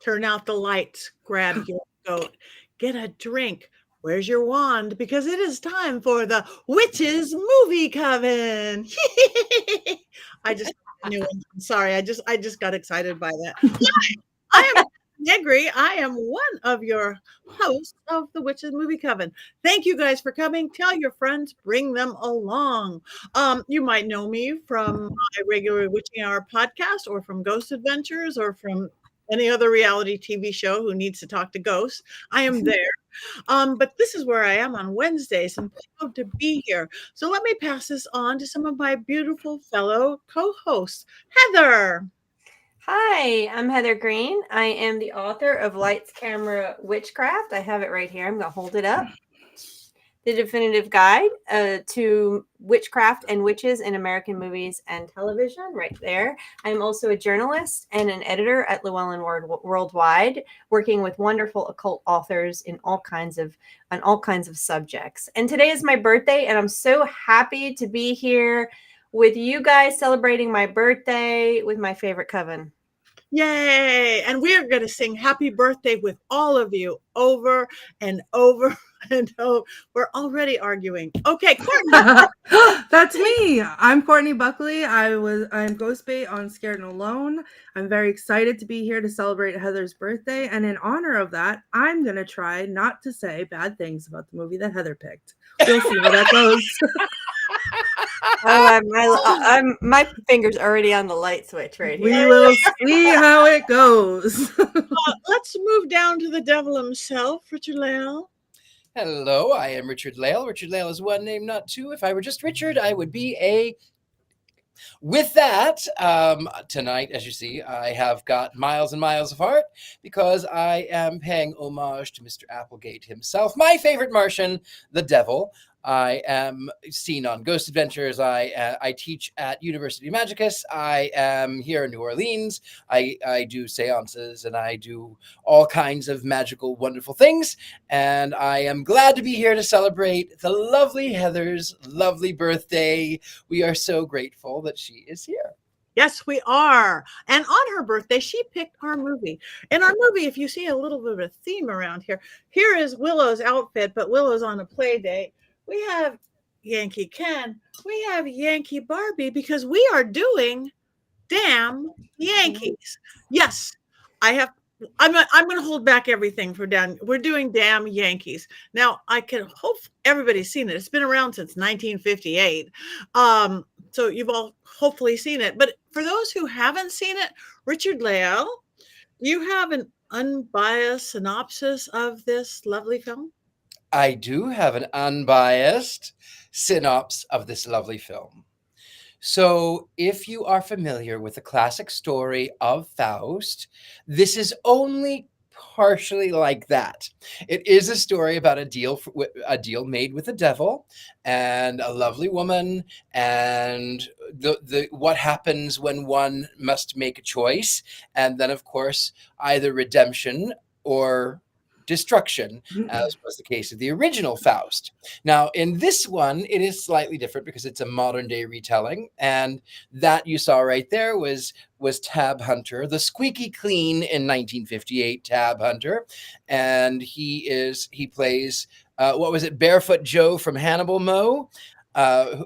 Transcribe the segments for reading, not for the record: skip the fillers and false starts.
Turn out the lights, grab your goat, get a drink. Where's your wand? Because it is time for the Witches Movie Coven. I just knew it. I'm sorry. I just got excited by that. I am Negri. I am one of your hosts of the Witches Movie Coven. Thank you guys for coming. Tell your friends, bring them along. You might know me from my regular Witching Hour podcast, or from Ghost Adventures, or from any other reality TV show who needs to talk to ghosts. I am there. But this is where I am on Wednesdays. I'm proud to be here. So let me pass this on to some of my beautiful fellow co-hosts. Heather. Hi, I'm Heather Greene. I am the author of Lights, Camera, Witchcraft. I have it right here. I'm going to hold it up. The definitive guide to witchcraft and witches in American movies and television, right there. I'm also a journalist and an editor at Llewellyn Worldwide, working with wonderful occult authors on all kinds of subjects. And today is my birthday, and I'm so happy to be here with you guys celebrating my birthday with my favorite coven. Yay! And we're going to sing happy birthday with all of you over and over and over. We're already arguing. Okay, Courtney. That's me. I'm Courtney Buckley. I'm Ghostbait on Scared and Alone. I'm very excited to be here to celebrate Heather's birthday. And in honor of that, I'm going to try not to say bad things about the movie that Heather picked. We'll see how that goes. My finger's already on the light switch right here. We will see how it goes. Let's move down to the devil himself, Richard-Lael. Hello, I am Richard-Lael. Richard-Lael is one name, not two. If I were just Richard, I would be a... With that, tonight, as you see, I have got miles and miles of heart because I am paying homage to Mr. Applegate himself, my favorite Martian, the devil. I am seen on Ghost Adventures. I teach at University Magicus. I am here in New Orleans. I do seances and I do all kinds of magical, wonderful things. And I am glad to be here to celebrate the lovely Heather's lovely birthday. We are so grateful that she is here. Yes, we are. And on her birthday, she picked our movie. In our movie, if you see a little bit of a theme around here is Willow's outfit, but Willow's on a play date. We have Yankee Ken. We have Yankee Barbie because we are doing Damn Yankees. Yes, I'm going to hold back everything for down. We're doing Damn Yankees. Now, I can hope everybody's seen it. It's been around since 1958. So you've all hopefully seen it. But for those who haven't seen it, Richard-Lael, you have an unbiased synopsis of this lovely film? I do have an unbiased synopsis of this lovely film. So if you are familiar with the classic story of Faust, this is only partially like that. It is a story about a deal made with the devil and a lovely woman, and the what happens when one must make a choice, and then of course either redemption or destruction, as was the case of the original Faust. Now, in this one, it is slightly different because it's a modern day retelling, and that you saw right there was Tab Hunter, the squeaky clean in 1958 Tab Hunter, and he plays Barefoot Joe from Hannibal Mo,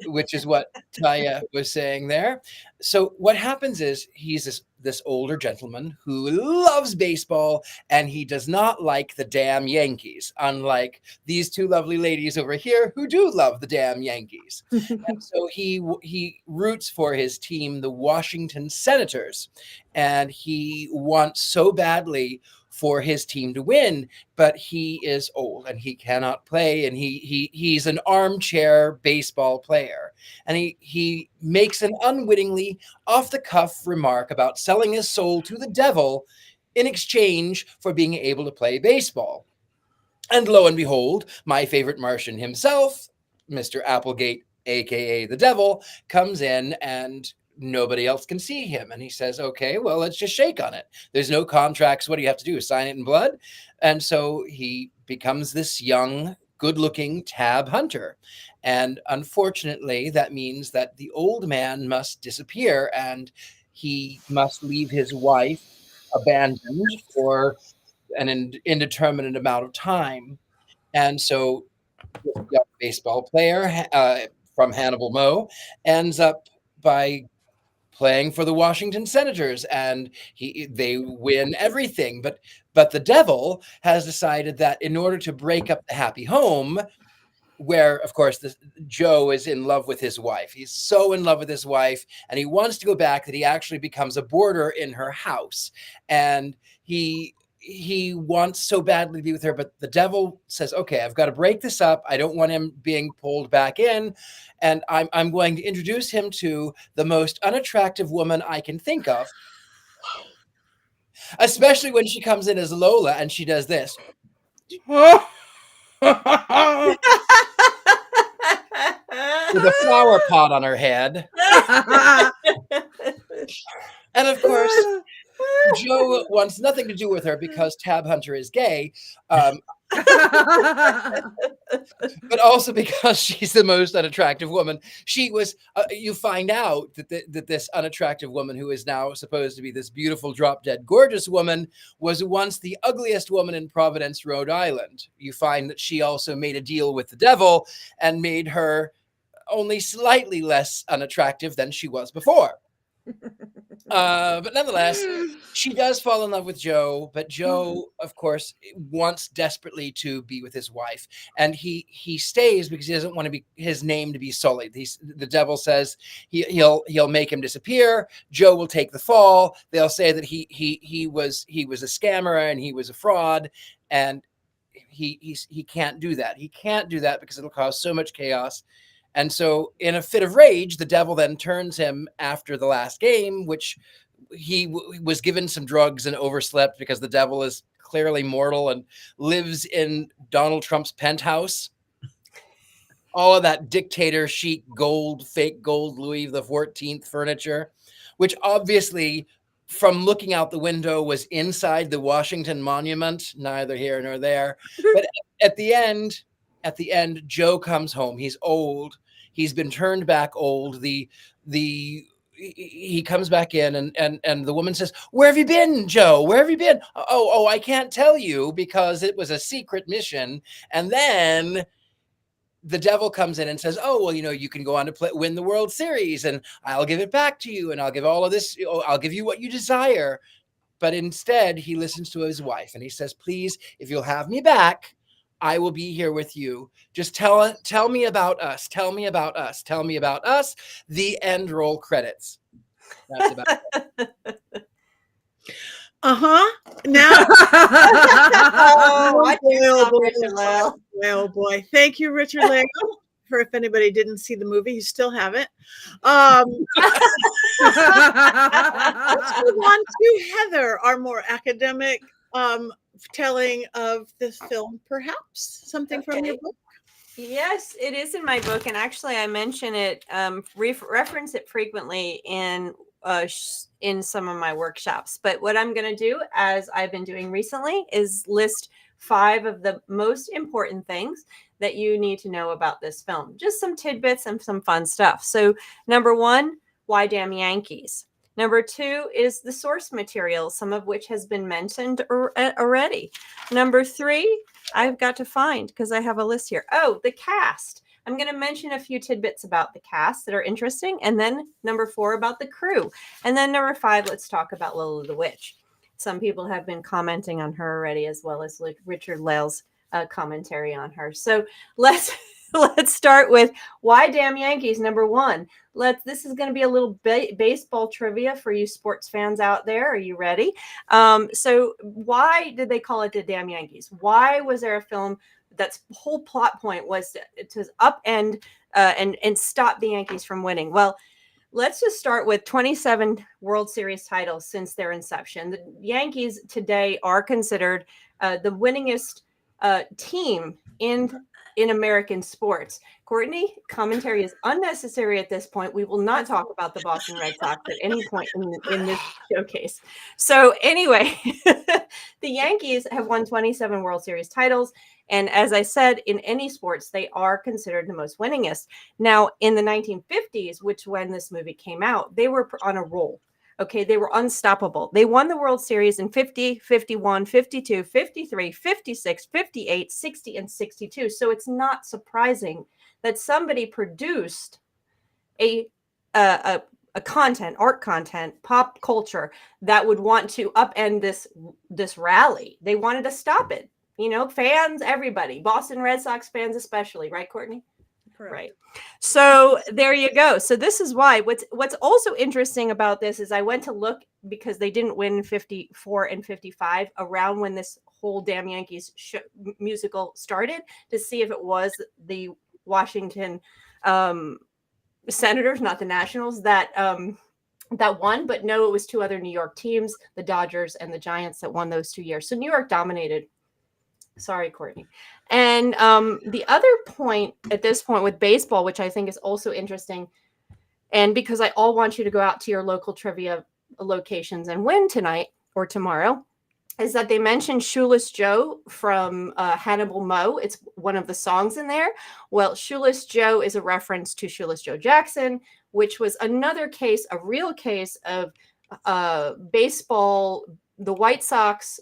which is what Taya was saying there. So what happens is he's this older gentleman who loves baseball, and he does not like the damn Yankees, unlike these two lovely ladies over here who do love the damn Yankees. And so he roots for his team, the Washington Senators, and he wants so badly for his team to win, but he is old and he cannot play, and he's an armchair baseball player, and he makes an unwittingly off-the-cuff remark about selling his soul to the devil in exchange for being able to play baseball. And lo and behold, my favorite Martian himself, Mr. Applegate, aka the devil, comes in, and nobody else can see him. And he says, okay, well, let's just shake on it. There's no contracts. What do you have to do? Sign it in blood? And so he becomes this young, good-looking Tab Hunter. And unfortunately, that means that the old man must disappear, and he must leave his wife abandoned for an indeterminate amount of time. And so this young baseball player from Hannibal Moe ends up by playing for the Washington Senators, and they win everything. But the devil has decided that in order to break up the happy home, where of course Joe is in love with his wife, he's so in love with his wife, and he wants to go back that he actually becomes a boarder in her house, and he wants so badly to be with her, but the devil says, okay, I've got to break this up. I don't want him being pulled back in. And I'm going to introduce him to the most unattractive woman I can think of, especially when she comes in as Lola and she does this. With a flower pot on her head. And of course, Joe wants nothing to do with her because Tab Hunter is gay, but also because she's the most unattractive woman. She was, you find out that this unattractive woman, who is now supposed to be this beautiful, drop-dead, gorgeous woman, was once the ugliest woman in Providence, Rhode Island. You find that she also made a deal with the devil and made her only slightly less unattractive than she was before. But nonetheless, she does fall in love with Joe, but Joe, of course, wants desperately to be with his wife, and he stays because he doesn't want to be his name to be sullied. The devil says he'll make him disappear. Joe will take the fall. They'll say that he was a scammer and he was a fraud, and he can't do that. He can't do that because it'll cause so much chaos. And so in a fit of rage, the devil then turns him after the last game, which he was given some drugs and overslept because the devil is clearly mortal and lives in Donald Trump's penthouse. All of that dictator chic gold, fake gold Louis XIV furniture, which obviously from looking out the window was inside the Washington Monument, neither here nor there. But at the end, Joe comes home. He's old. He's been turned back old. He comes back in and the woman says, "Where have you been, Joe? Where have you been?" Oh, I can't tell you because it was a secret mission. And then the devil comes in and says, "Oh, well, you can go on to win the World Series and I'll give it back to you. And I'll give all of this. I'll give you what you desire." But instead he listens to his wife and he says, "Please, if you'll have me back, I will be here with you. Just tell me about us. Tell me about us. Tell me about us." The end roll credits. That's about it. Now. Oh boy. Thank you, Richard-Lael. For if anybody didn't see the movie, you still haven't. Let's move on to Heather, our more academic telling of this film, perhaps something from your book. Yes, it is in my book, and actually I mention it, reference it frequently in some of my workshops. But what I'm going to do, as I've been doing recently, is list 5 of the most important things that you need to know about this film. Just some tidbits and some fun stuff. So number 1, why damn Yankees? Number 2 is the source material, some of which has been mentioned already. Number 3, I've got to find, because I have a list here. Oh, the cast. I'm going to mention a few tidbits about the cast that are interesting. And then number 4, about the crew. And then number 5, let's talk about Lola the Witch. Some people have been commenting on her already, as well as Richard-Lael's commentary on her. So let's start with why damn Yankees. Number 1. This is going to be a little baseball trivia for you sports fans out there. Are you ready? So why did they call it the damn Yankees? Why was there a film that's whole plot point was to upend and stop the Yankees from winning? Well, let's just start with 27 World Series titles since their inception. The Yankees today are considered the winningest team in American sports. Courtney, commentary is unnecessary at this point. We will not talk about the Boston Red Sox at any point in this showcase. So anyway, the Yankees have won 27 World Series titles. And as I said, in any sports, they are considered the most winningest. Now, in the 1950s, which when this movie came out, they were on a roll. Okay, they were unstoppable. They won the World Series in 50, 51, 52, 53, 56, 58, 60, and 62. So it's not surprising that somebody produced a content, art content, pop culture that would want to upend this rally. They wanted to stop it. You know, fans, everybody, Boston Red Sox fans especially, right, Courtney? Correct. Right. So there you go. So this is why what's also interesting about this is I went to look because they didn't win 54 and 55 around when this whole damn Yankees musical started to see if it was the Washington Senators, not the Nationals, that won. But no, it was two other New York teams, the Dodgers and the Giants, that won those 2 years. So New York dominated. Sorry, Courtney. And the other point at this point with baseball, which I think is also interesting, and because I all want you to go out to your local trivia locations and win tonight or tomorrow, is that they mentioned Shoeless Joe from Hannibal Moe. It's one of the songs in there. Well, Shoeless Joe is a reference to Shoeless Joe Jackson, which was another case, a real case of baseball, the White Sox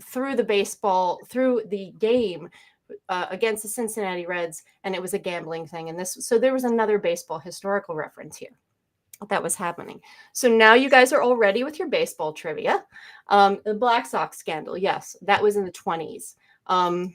threw the game against the Cincinnati Reds, and it was a gambling thing. And so there was another baseball historical reference here that was happening. So now you guys are all ready with your baseball trivia. The Black Sox scandal, yes, that was in the 20s. And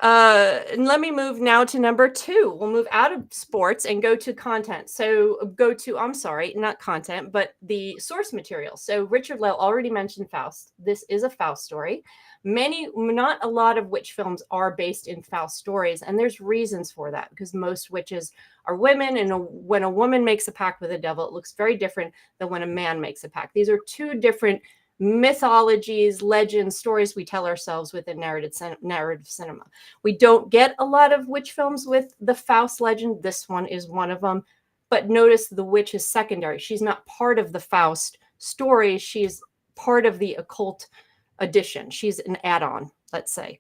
let me move now to number 2. We'll move out of sports and go to content. I'm sorry, not content, but the source material. So Richard-Lael already mentioned Faust. This is a Faust story. Not a lot of witch films are based in Faust stories. And there's reasons for that, because most witches are women. And when a woman makes a pact with the devil, it looks very different than when a man makes a pact. These are two different mythologies, legends, stories we tell ourselves within narrative cinema. We don't get a lot of witch films with the Faust legend. This one is one of them. But notice the witch is secondary. She's not part of the Faust story. She's part of the occult addition. She's an add-on, let's say.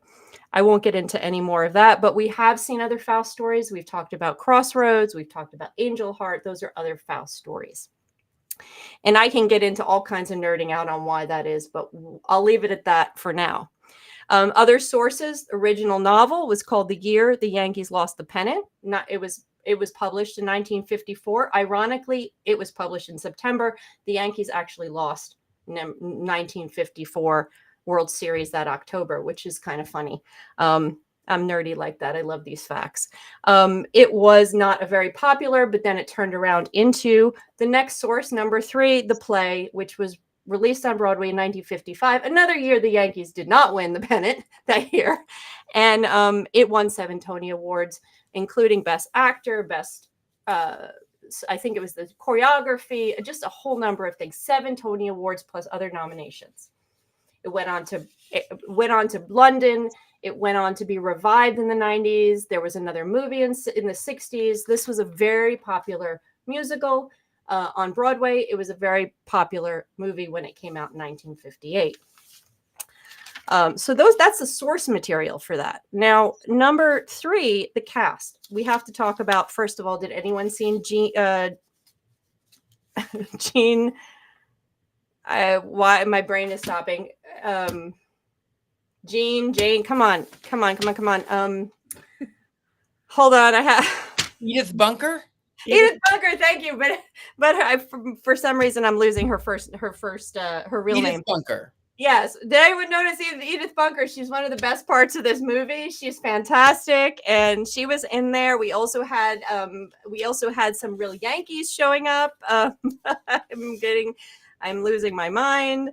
I won't get into any more of that, but we have seen other Faust stories. We've talked about Crossroads. We've talked about Angel Heart. Those are other Faust stories. And I can get into all kinds of nerding out on why that is, but I'll leave it at that for now. Other sources, original novel was called The Year the Yankees Lost the Pennant. It was published in 1954. Ironically, it was published in September. The Yankees actually lost 1954 World Series that October, which is kind of funny. I'm nerdy like that. I love these facts. It was not a very popular, but then it turned around into the next source, number 3, the play, which was released on Broadway in 1955. Another year the Yankees did not win the pennant that year. And it won 7 Tony Awards, including Best Actor, Best, I think it was the choreography, just a whole number of things. 7 Tony Awards plus other nominations. It went on to London. It went on to be revived in the 90s. There was another movie in the 60s. This was a very popular musical on Broadway. It was a very popular movie when it came out in 1958. So that's the source material for that. Now, number 3, the cast. We have to talk about, first of all, did anyone see Jean? Why my brain is stopping. Jane, come on. Hold on. I have Edith Bunker. Edith Bunker, thank you. But for some reason I'm losing her real name. Edith Bunker. Yes, I would notice Edith Bunker. She's one of the best parts of this movie. She's fantastic, and she was in there. We also had some real Yankees showing up. I'm losing my mind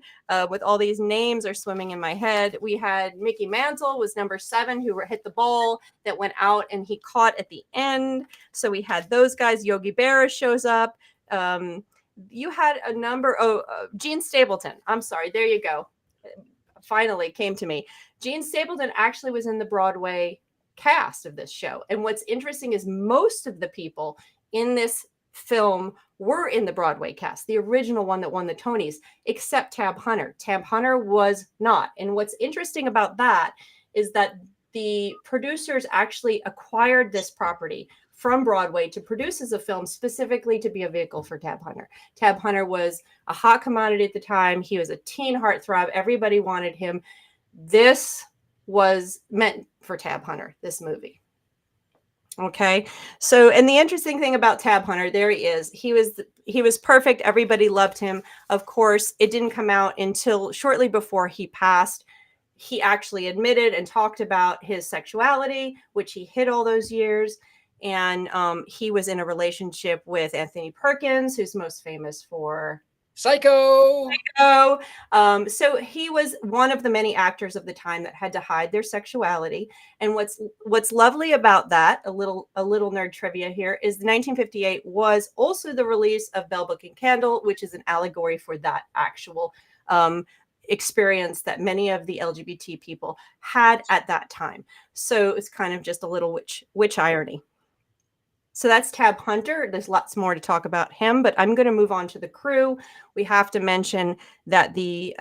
with all these names are swimming in my head. We had Mickey Mantle was number 7 who hit the ball that went out and he caught at the end. So we had those guys. Yogi Berra shows up. You had a number. Gene Stapleton. I'm sorry. There you go. Finally came to me. Gene Stapleton actually was in the Broadway cast of this show. And what's interesting is most of the people in this film were in the Broadway cast, the original one that won the Tonys, except Tab Hunter. Tab Hunter was not. And what's interesting about that is that the producers actually acquired this property from Broadway to produce as a film, specifically to be a vehicle for Tab Hunter. Tab Hunter was a hot commodity at the time. He was a teen heartthrob. Everybody wanted him. This was meant for Tab Hunter, this movie. Okay. So, and the interesting thing about Tab Hunter, there he is. He was perfect. Everybody loved him. Of course, it didn't come out until shortly before he passed. He actually admitted and talked about his sexuality, which he hid all those years. And he was in a relationship with Anthony Perkins, who's most famous for Psycho. So he was one of the many actors of the time that had to hide their sexuality. And what's lovely about that, a little nerd trivia here, is the 1958 was also the release of Bell Book and Candle, which is an allegory for that actual experience that many of the LGBT people had at that time. So it's kind of just a little witch irony. So that's Tab Hunter. There's lots more to talk about him, but I'm going to move on to the crew. We have to mention that the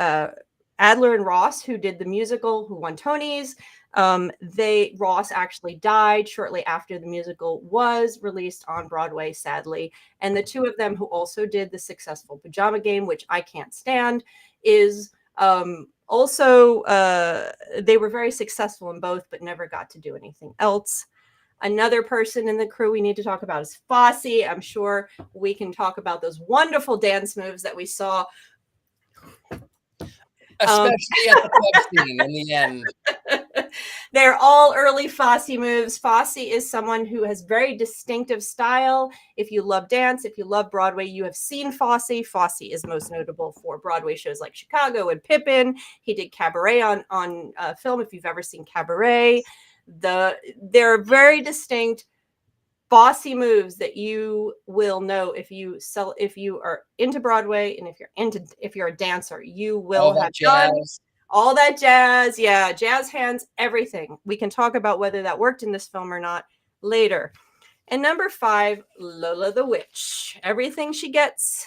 Adler and Ross, who did the musical, who won Tonys, Ross actually died shortly after the musical was released on Broadway, sadly. And the two of them who also did the successful Pajama Game, which I can't stand, is also, they were very successful in both, but never got to do anything else. Another person in the crew we need to talk about is Fosse. I'm sure we can talk about those wonderful dance moves that we saw. Especially at the club scene in the end. They're all early Fosse moves. Fosse is someone who has very distinctive style. If you love dance, if you love Broadway, you have seen Fosse. Fosse is most notable for Broadway shows like Chicago and Pippin. He did Cabaret on film, if you've ever seen Cabaret. There are very distinct Fosse moves that you will know if you are into Broadway, and if you're a dancer, you will have done all that jazz. Yeah, jazz hands, everything. We can talk about whether that worked in this film or not later. And number 5, Lola the Witch. Everything she gets,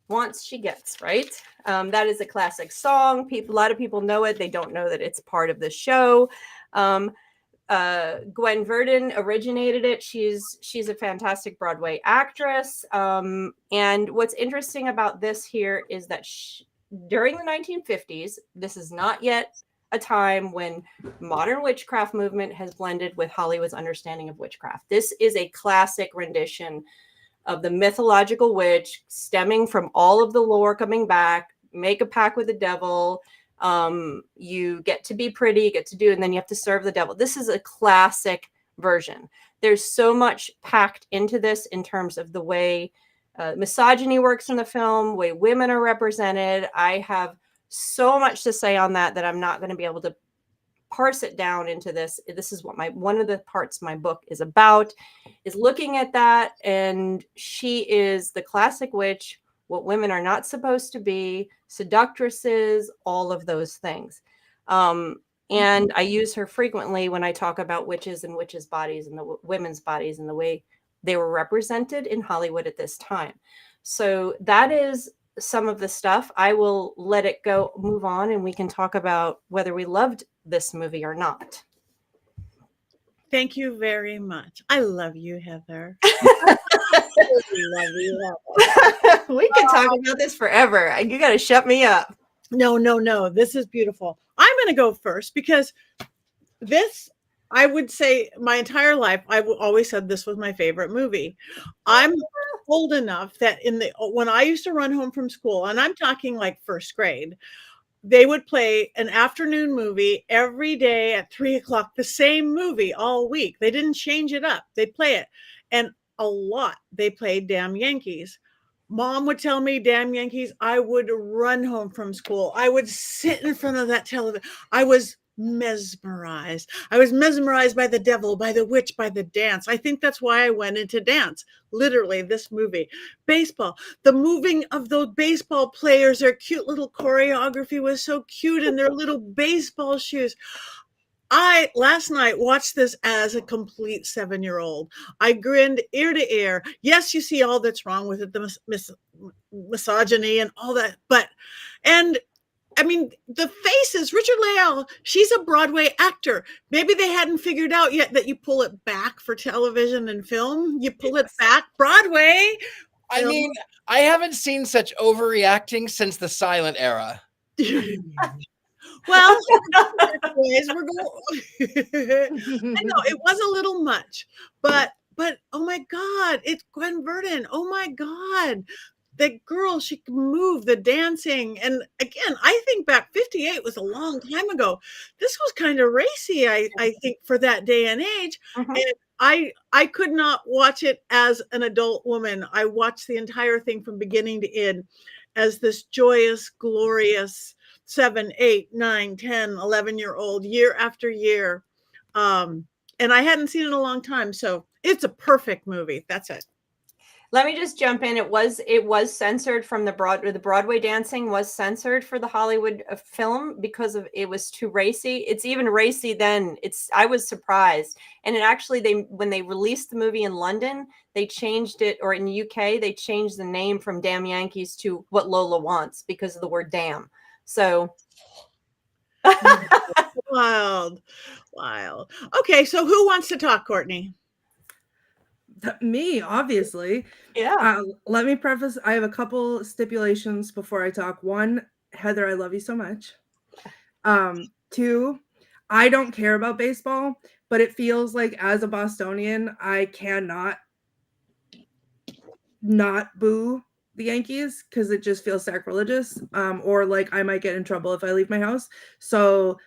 wants she gets, right? That is a classic song. A lot of people know it. They don't know that it's part of the show. Gwen Verdon originated it. She's a fantastic Broadway actress. And what's interesting about this here is that during the 1950s, this is not yet a time when modern witchcraft movement has blended with Hollywood's understanding of witchcraft. This is a classic rendition of the mythological witch, stemming from all of the lore coming back. Make a pact with the devil. You get to be pretty, you get to do, and then you have to serve the devil. This is a classic version. There's so much packed into this in terms of the way misogyny works in the film, way women are represented. I have so much to say on that I'm not going to be able to parse it down into this. This is what one of the parts my book is about, is looking at that. And she is the classic witch, what women are not supposed to be, seductresses, all of those things. And I use her frequently when I talk about witches and witches' bodies and the women's bodies and the way they were represented in Hollywood at this time. So that is some of the stuff. I will let it go, move on, and we can talk about whether we loved this movie or not. Thank you very much. I love you, Heather. We can talk about this forever. You got to shut me up. No. This is beautiful. I'm going to go first because this, I would say my entire life, I've always said this was my favorite movie. I'm old enough that when I used to run home from school, and I'm talking like first grade, they would play an afternoon movie every day at 3:00, the same movie all week. They didn't change it up. They'd play it. And a lot, they played Damn Yankees. Mom would tell me Damn Yankees. I would run home from school. I would sit in front of that television. I was mesmerized. I was mesmerized by the devil, by the witch, by the dance. I think that's why I went into dance. Literally, this movie. Baseball. The moving of those baseball players, their cute little choreography was so cute in their little baseball shoes. I last night watched this as a complete 7-year-old. I grinned ear to ear. Yes, you see all that's wrong with it, the misogyny and all that, and I mean, the faces, Richard-Lael, she's a Broadway actor. Maybe they hadn't figured out yet that you pull it back for television and film. You pull it back. Broadway. I mean, I haven't seen such overreacting since the silent era. Well, anyways, we're going. I know it was a little much, but oh my God, it's Gwen Verdon. Oh my God, the girl, she can move, the dancing, and again, I think back 58 was a long time ago. This was kind of racy, I think, for that day and age, and I could not watch it as an adult woman. I watched the entire thing from beginning to end as this joyous, glorious 7, 8, 9, 10, 11-year-old year after year. And I hadn't seen it in a long time. So it's a perfect movie. That's it. Let me just jump in. It was censored from the Broadway dancing was censored for the Hollywood film because of it was too racy. It's even racy then. I was surprised. And it actually, when they released the movie in London, they changed it, or in the UK, they changed the name from Damn Yankees to What Lola Wants because of the word damn. So wild. Okay, so who wants to talk, Courtney? Me, obviously. Yeah. Let me preface, I have a couple stipulations before I talk. One, Heather, I love you so much. 2, I don't care about baseball, but it feels like as a Bostonian, I cannot not boo the Yankees because it just feels sacrilegious, or like I might get in trouble if I leave my house. So,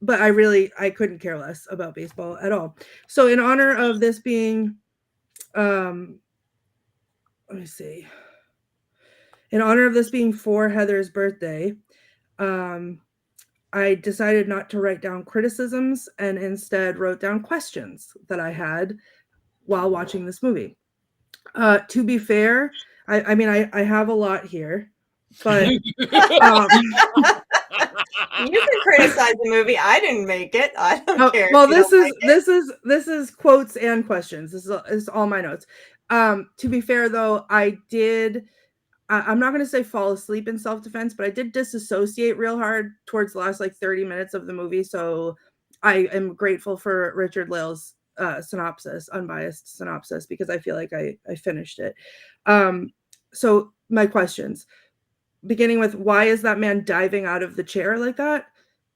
but I couldn't care less about baseball at all. So in honor of this being, let me see. In honor of this being for Heather's birthday, I decided not to write down criticisms and instead wrote down questions that I had while watching this movie. To be fair, I mean, I have a lot here, but You can criticize the movie. I didn't make it. I don't care. Well, this is quotes and questions. This is all my notes. To be fair, though, I'm not going to say fall asleep in self-defense, but I did disassociate real hard towards the last like 30 minutes of the movie. So I am grateful for Richard-Lael's synopsis, unbiased synopsis, because I feel like I finished it. So my questions, beginning with, why is that man diving out of the chair like that?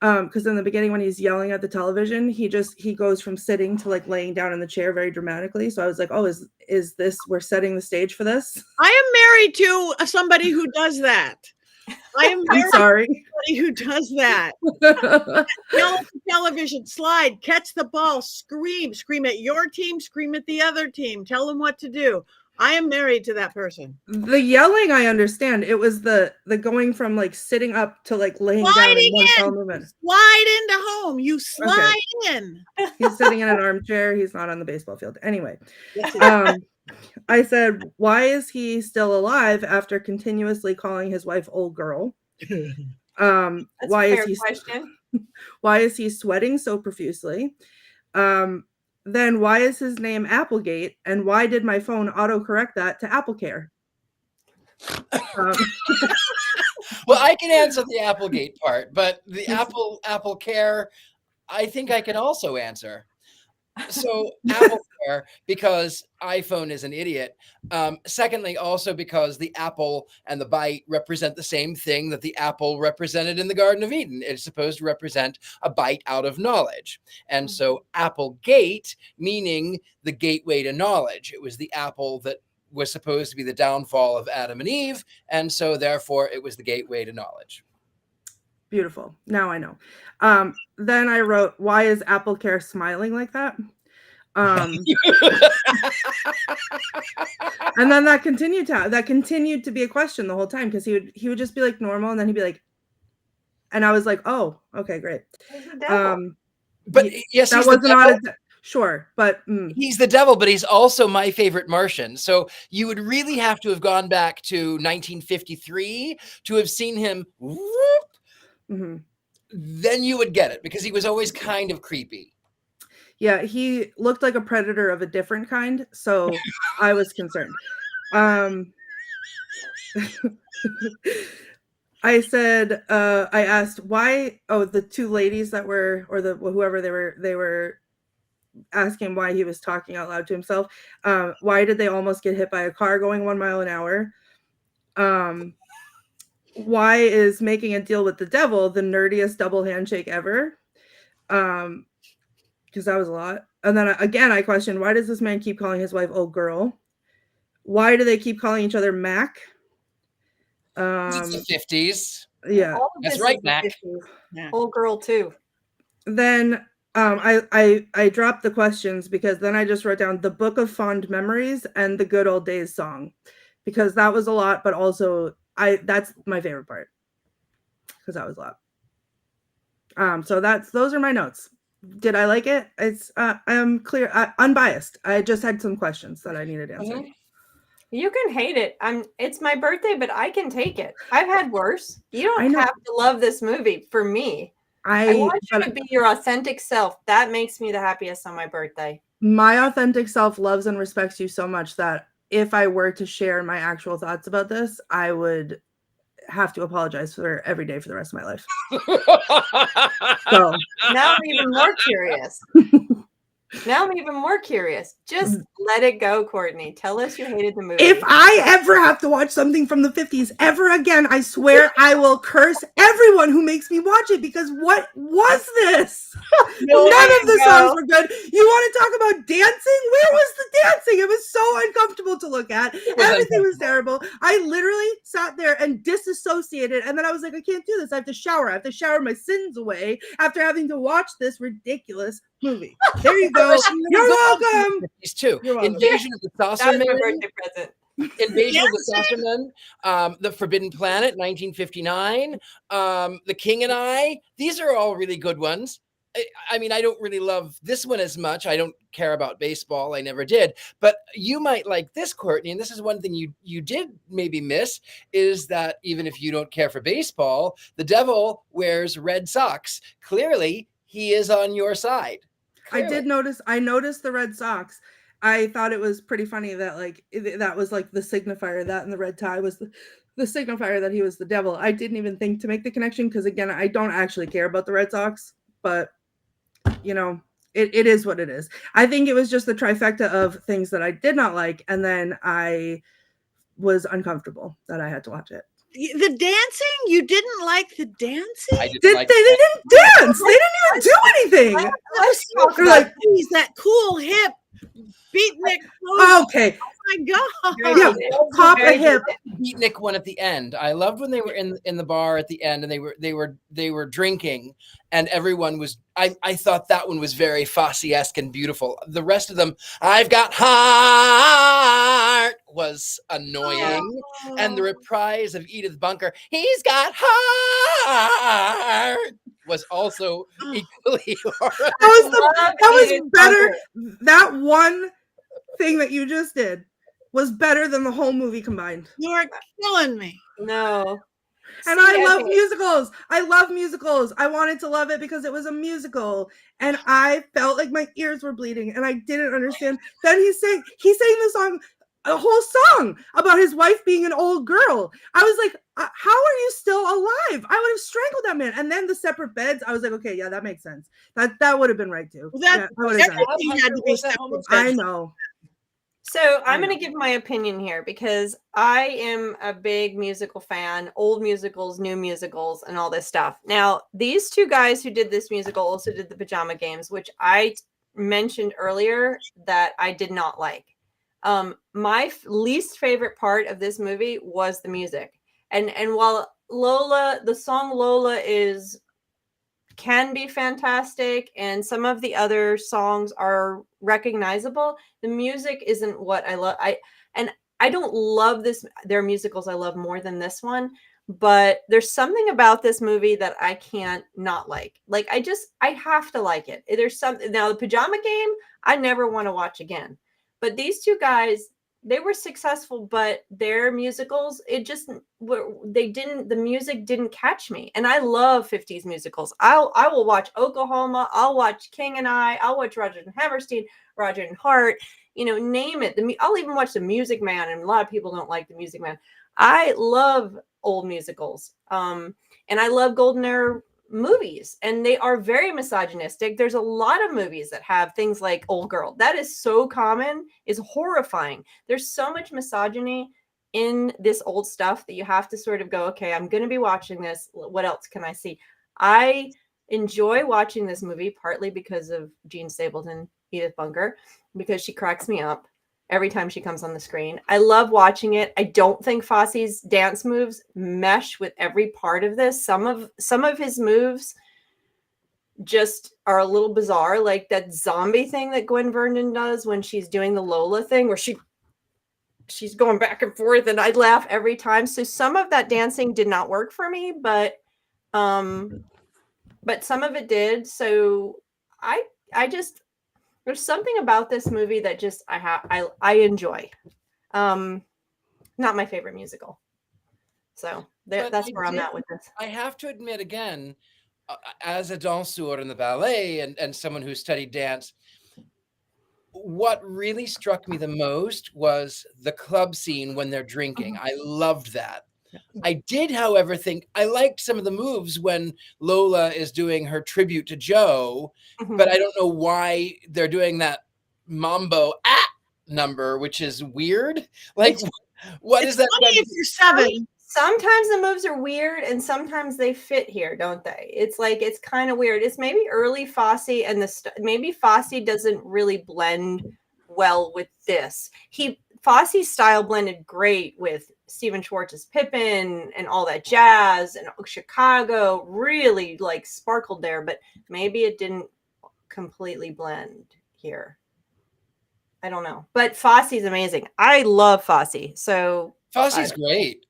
Because in the beginning, when he's yelling at the television, he goes from sitting to like laying down in the chair very dramatically. So I was like, oh, is this, we're setting the stage for this? I am married to somebody who does that. I am married to somebody who does that. Yell at the television, slide, catch the ball, scream at your team, scream at the other team, tell them what to do. I am married to that person. The yelling, I understand. It was the going from like sitting up to like laying down in one fell movement. Slide into home. You slide in. He's sitting in an armchair. He's not on the baseball field. Anyway, I said, why is he still alive after continuously calling his wife old girl? Why is he sweating so profusely? Then why is his name Applegate, and why did my phone autocorrect that to AppleCare? Well, I can answer the Applegate part, but the AppleCare, I think I can also answer. So AppleCare, because iPhone is an idiot. Secondly, also because the apple and the bite represent the same thing that the apple represented in the Garden of Eden. It's supposed to represent a bite out of knowledge. And so Applegate, meaning the gateway to knowledge. It was the apple that was supposed to be the downfall of Adam and Eve. And so therefore it was the gateway to knowledge. Beautiful. Now I know. Then I wrote, why is AppleCare smiling like that? And then that continued to be a question the whole time, because he would just be like normal, and then he'd be like, and I was like, oh, okay, great. But yes, that was not sure, but he's the devil, but he's also my favorite Martian. So you would really have to have gone back to 1953 to have seen him. Mm-hmm. Then you would get it, because he was always kind of creepy. Yeah, he looked like a predator of a different kind, so I was concerned. I said, I asked why. Oh, the two ladies that were, or the whoever they were asking why he was talking out loud to himself. Why did they almost get hit by a car going 1 mile an hour? Why is making a deal with the devil the nerdiest double handshake ever? Because that was a lot. And then again, I questioned, why does this man keep calling his wife old girl? Why do they keep calling each other Mac? It's the 50s. Yeah, All of That's this right, is the Mac. 50s. Yeah. Old girl too. then I dropped the questions because then I just wrote down the Book of Fond Memories and the Good Old Days song, because that was a lot, but also that's my favorite part because that was a lot. So those are my notes. Did I like it? It's I'm clear, unbiased. I just had some questions that I needed answered. You can hate it. It's my birthday, but I can take it. I've had worse. You I don't know. have to love this movie for me. I want you to be your authentic self. That makes me the happiest on my birthday. My authentic self loves and respects you so much that if I were to share my actual thoughts about this, I would have to apologize for every day for the rest of my life. So now I'm even more curious. Just let it go, Courtney. Tell us you hated the movie. If I ever have to watch something from the 50s ever again, I swear I will curse everyone who makes me watch it, because what was this? None of the songs were good. You want to talk about dancing? Where was the dancing? It was so uncomfortable to look at. Everything was terrible. I literally sat there and disassociated, and then I was like, I can't do this. I have to shower. I have to shower my sins away after having to watch this ridiculous movie. There you go. You're welcome. These two. You're welcome. Invasion of the Saucer That's Men. my birthday present. Invasion of the Saucer Men. The Forbidden Planet, 1959. The King and I. These are all really good ones. I mean, I don't really love this one as much. I don't care about baseball. I never did. But you might like this, Courtney. And this is one thing you did maybe miss, is that even if you don't care for baseball, the devil wears red socks. Clearly, he is on your side. Clearly. I noticed the red socks. I thought it was pretty funny that that was like the signifier, that and the red tie was the signifier that he was the devil. I didn't even think to make the connection because, again, I don't actually care about the Red Sox, but it is what it is. I think it was just the trifecta of things that I did not like, and then I was uncomfortable that I had to watch it. The dancing? You didn't like the dancing? They didn't dance. They didn't even do anything. They're like, he's that cool hip beatnik. Okay. Oh my God. Yeah, pop a hip. Beatnik one at the end. I loved when they were in the bar at the end and they were drinking and everyone was. I thought that one was very Fosse-esque and beautiful. The rest of them, I've got heart, was annoying, and the reprise of Edith Bunker, he's got heart, was also equally horrible. That was better. That one thing that you just did was better than the whole movie combined. You're killing me. No. And I love musicals. I love musicals. I wanted to love it because it was a musical. And I felt like my ears were bleeding and I didn't understand. Then he sang the song, a whole song about his wife being an old girl. I was like, how are you still alive? I would have strangled that man. And then the separate beds, I was like, okay, yeah, that makes sense. That would have been right too. Everything had to be separate beds. I know. So I'm going to give my opinion here because I am a big musical fan, old musicals, new musicals, and all this stuff. Now, these two guys who did this musical also did the Pajama Games, which I mentioned earlier that I did not like. My least favorite part of this movie was the music. And while the song Lola can be fantastic and some of the other songs are recognizable, the music isn't what I love. I don't love their musicals I love more than this one, but there's something about this movie that I can't not like. Like I have to like it. There's something. Now the Pajama Game I never want to watch again, but these two guys, they were successful, but their musicals, the music didn't catch me. And I love 50s musicals. I will watch Oklahoma. I'll watch King and I. I'll watch Roger and Hammerstein, Roger and Hart, name it. I'll even watch The Music Man. And a lot of people don't like The Music Man. I love old musicals. And I love golden era movies, and they are very misogynistic. There's a lot of movies that have things like Old Girl. That is so common, is horrifying. There's so much misogyny in this old stuff that you have to sort of go, okay, I'm going to be watching this. What else can I see? I enjoy watching this movie partly because of Jean Stapleton, Edith Bunker, because she cracks me up every time she comes on the screen. I love watching it. I don't think Fosse's dance moves mesh with every part of this. Some of his moves just are a little bizarre, like that zombie thing that Gwen Verdon does when she's doing the Lola thing, where she's going back and forth, and I laugh every time. So some of that dancing did not work for me, but some of it did. So I just, there's something about this movie that just I enjoy. Not my favorite musical. So that's where I'm at with this. I have to admit again, as a danseur in the ballet and someone who studied dance, what really struck me the most was the club scene when they're drinking. I loved that. I did, however, think I liked some of the moves when Lola is doing her tribute to Joe, but I don't know why they're doing that mambo number, which is weird. Like, what is that? Funny if you're 7. Sometimes the moves are weird and sometimes they fit here, don't they? It's like, it's kind of weird. It's maybe early Fosse, and maybe Fosse doesn't really blend well with this. Fosse's style blended great with Stephen Schwartz's Pippin and all that jazz, and Chicago really like sparkled there, but maybe it didn't completely blend here. I don't know, but Fosse's amazing. I love Fosse. So Fosse's great.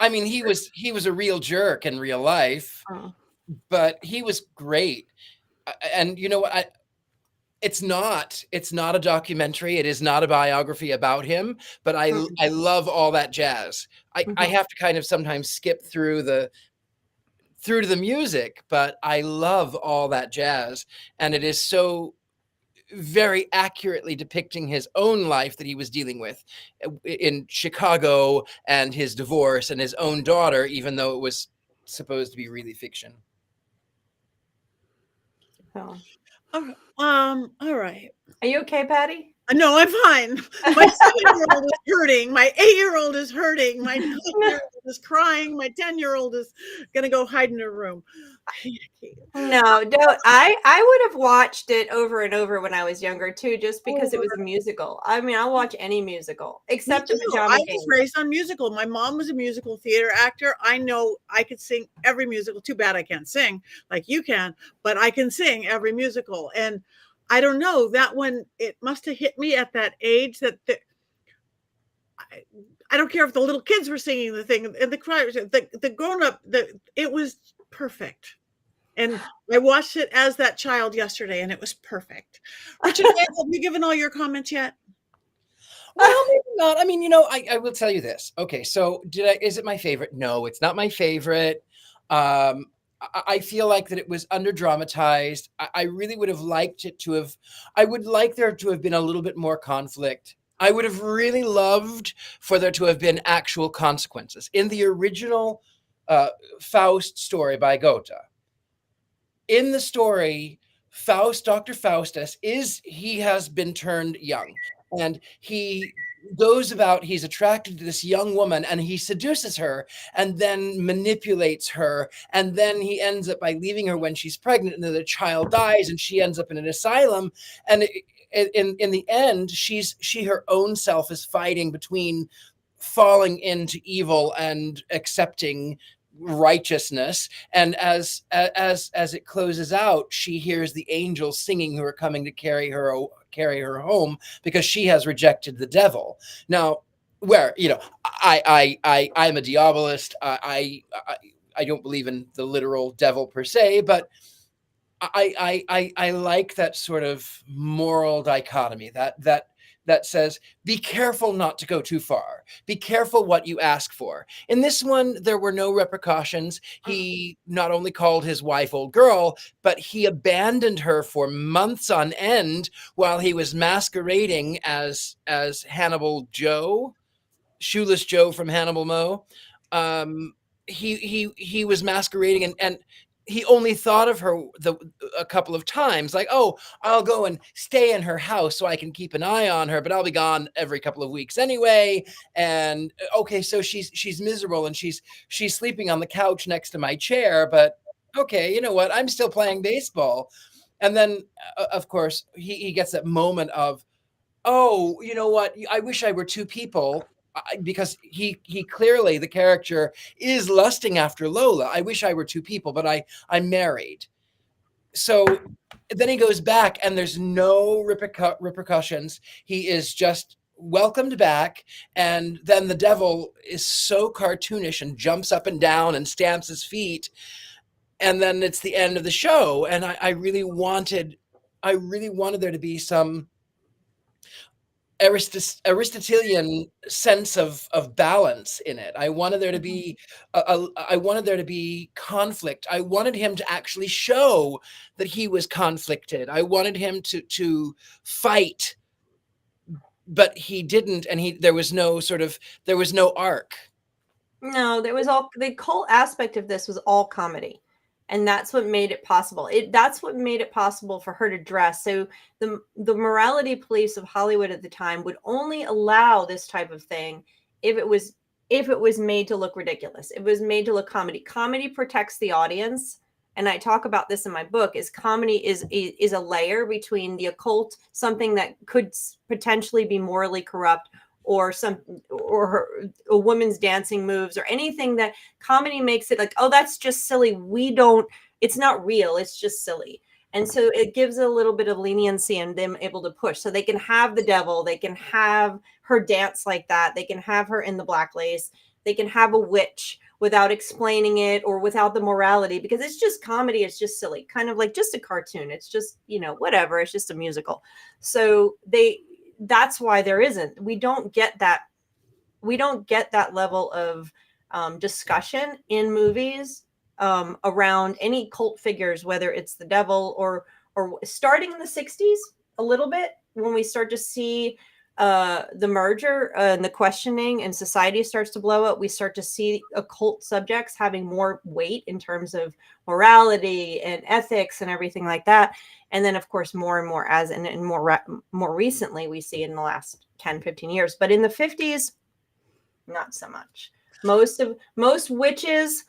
I mean, he was a real jerk in real life, but he was great. And you know what? It's not a documentary. It is not a biography about him, but I love all that jazz. I have to kind of sometimes skip through to the music, but I love all that jazz. And it is so very accurately depicting his own life that he was dealing with in Chicago, and his divorce and his own daughter, even though it was supposed to be really fiction. Oh. All right. Are you okay, Patty? No, I'm fine. My 7-year-old is hurting. My 8-year-old is hurting. My 9-year-old is crying. My 10-year-old is going to go hide in her room. No, I would have watched it over and over when I was younger too, just because it was a musical. I mean, I'll watch any musical except a Pajama I King. was raised on musical. My mom was a musical theater actor. I know I could sing every musical. Too bad I can't sing like you can, but I can sing every musical. And I don't know, that one, it must have hit me at that age that I don't care if the little kids were singing the thing and the cryers, the grown up, it was perfect. And I watched it as that child yesterday, and it was perfect. Richard-Lael, have you given all your comments yet? Well, maybe not. I mean, you know, I will tell you this. Okay, so is it my favorite? No, it's not my favorite. I feel like that it was under dramatized. I really would have liked it to have, I would like there to have been a little bit more conflict. I would have really loved for there to have been actual consequences. In the original Faust story by Goethe, in the story, Dr. Faustus he has been turned young, and he goes about, he's attracted to this young woman, and he seduces her and then manipulates her, and then he ends up by leaving her when she's pregnant, and then the child dies and she ends up in an asylum. And in the end, she her own self is fighting between falling into evil and accepting righteousness. And as it closes out, she hears the angels singing who are coming to carry her home because she has rejected the devil. Now, where, you know, I'm a diabolist. I don't believe in the literal devil per se, but I like that sort of moral dichotomy that says, be careful not to go too far. Be careful what you ask for. In this one, there were no repercussions. He not only called his wife old girl, but he abandoned her for months on end while he was masquerading as Hannibal Joe. Shoeless Joe from Hannibal Moe. He was masquerading, and he only thought of her a couple of times, like, oh, I'll go and stay in her house so I can keep an eye on her, but I'll be gone every couple of weeks anyway. And okay, so she's miserable, and she's sleeping on the couch next to my chair, but okay, you know what? I'm still playing baseball. And then, of course, he gets that moment of, oh, you know what? I wish I were two people. Because he clearly, the character, is lusting after Lola. I wish I were two people, but I'm married. So then he goes back, and there's no repercussions. He is just welcomed back, and then the devil is so cartoonish and jumps up and down and stamps his feet, and then it's the end of the show. And I really wanted there to be some Aristotelian sense of balance in it. I wanted there to be I wanted there to be conflict. I wanted him to actually show that he was conflicted. I wanted him to fight, but he didn't, and there was no arc. No, the whole aspect of this was all comedy. And that's what made it possible. That's what made it possible for her to dress. So the morality police of Hollywood at the time would only allow this type of thing if it was made to look ridiculous. It was made to look comedy. Comedy protects the audience. And I talk about this in my book, is comedy is a layer between the occult, something that could potentially be morally corrupt, or a woman's dancing moves, or anything that comedy makes it like, oh, that's just silly. It's not real. It's just silly. And so it gives a little bit of leniency and them able to push. So they can have the devil. They can have her dance like that. They can have her in the black lace. They can have a witch without explaining it or without the morality, because it's just comedy. It's just silly, kind of like just a cartoon. It's just, whatever. It's just a musical. So that's why we don't get that level of discussion in movies around any cult figures, whether it's the devil or starting in the 60s a little bit, when we start to see the merger and the questioning and society starts to blow up, we start to see occult subjects having more weight in terms of morality and ethics and everything like that. And then, of course, more and more more recently, we see in the last 10, 15 years. But in the 50s, not so much. Most witches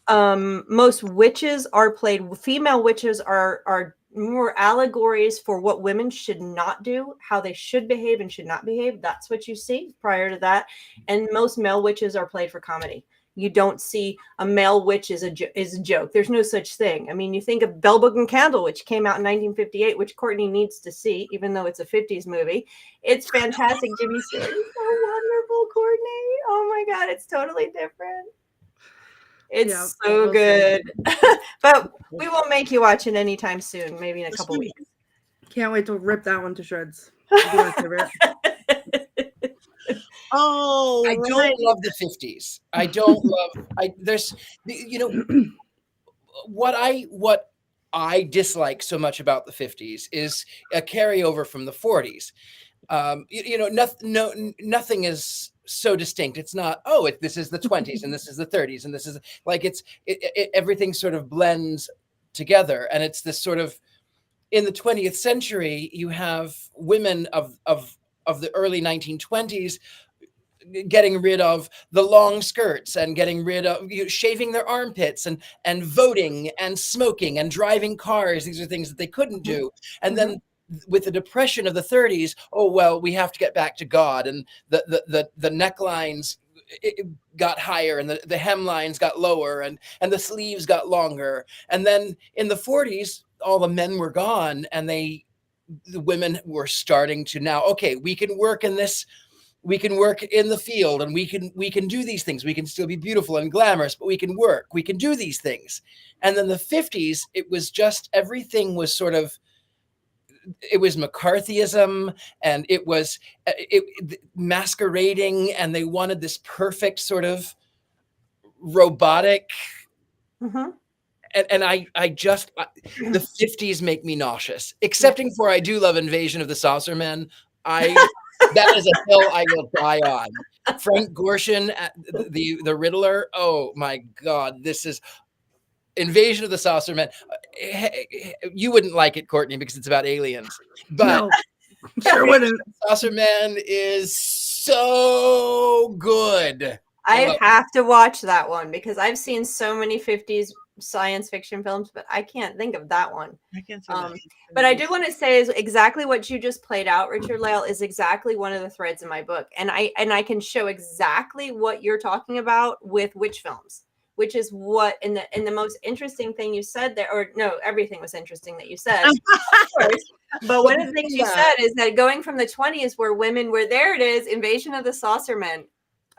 are played. Female witches are more allegories for what women should not do, how they should behave and should not behave. That's what you see prior to that. And most male witches are played for comedy. You don't see a male witch is a joke. There's no such thing. I mean, you think of Bell Book and Candle, which came out in 1958, which Courtney needs to see, even though it's a 50s movie. It's fantastic. Jimmy Stewart is so wonderful, Courtney. Oh my God, it's totally different. It's so good. But we won't make you watch it anytime soon, maybe in a couple weeks. Can't wait to rip that one to shreds. My favorite. Oh, I don't love the 50s. I don't love. There's, what I dislike so much about the 50s is a carryover from the 40s. Nothing is so distinct. It's not, this is the 20s and this is the 30s and this is like everything sort of blends together, and it's this sort of, in the 20th century, you have women of the early 1920s getting rid of the long skirts and getting rid of shaving their armpits and voting and smoking and driving cars. These are things that they couldn't do. And then with the depression of the 30s, we have to get back to God, and the necklines got higher and the hemlines got lower and the sleeves got longer. And then in the 40s, all the men were gone, and the women were starting to now, we can work in this. We can work in the field, and we can do these things. We can still be beautiful and glamorous, but we can work. We can do these things. And then the 50s, it was just, everything was sort of, it was McCarthyism, and it was masquerading, and they wanted this perfect sort of robotic. Mm-hmm. And the 50s make me nauseous, excepting for I do love Invasion of the Saucer Men. That is a hill I will die on. Frank Gorshin, the Riddler. Oh my God, this is Invasion of the Saucer Men. You wouldn't like it, Courtney, because it's about aliens. But No, sure wouldn't. Saucer Man is so good. I have to watch that one because I've seen so many 50s science fiction films, but I can't think of that one. I can't say that. But I do want to say is exactly what you just played out, Richard-Lael, is exactly one of the threads in my book. And I can show exactly what you're talking about with witch films, which is what in the most interesting thing you said there, or no, everything was interesting that you said, of course. But one of the things you said is that going from the 20s where women were there, it is Invasion of the Saucer Men.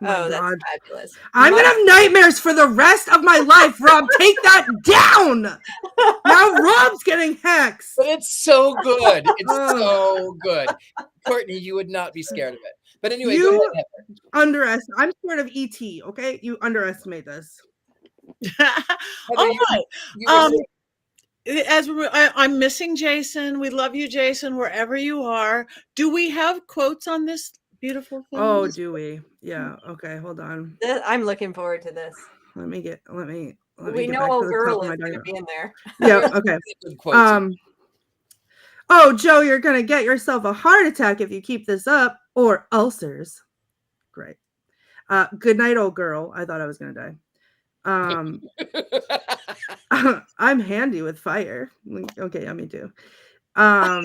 Oh, that's fabulous. I'm going to have nightmares for the rest of my life, Rob. Take that down. Now Rob's getting hexed. But it's so good. It's so good. Courtney, you would not be scared of it. But anyway, go ahead, Heather. I'm scared of ET, okay? You underestimate this. All right. I'm missing Jason. We love you, Jason, wherever you are. Do we have quotes on this beautiful film? Oh, do we? Yeah. Okay. Hold on. I'm looking forward to this. Let me We know a girl is going to be in there. Yeah. Okay. Oh, Joe, you're going to get yourself a heart attack if you keep this up, or ulcers. Great. Good night, old girl. I thought I was going to die. I'm handy with fire. Okay. Yeah, me too. I'm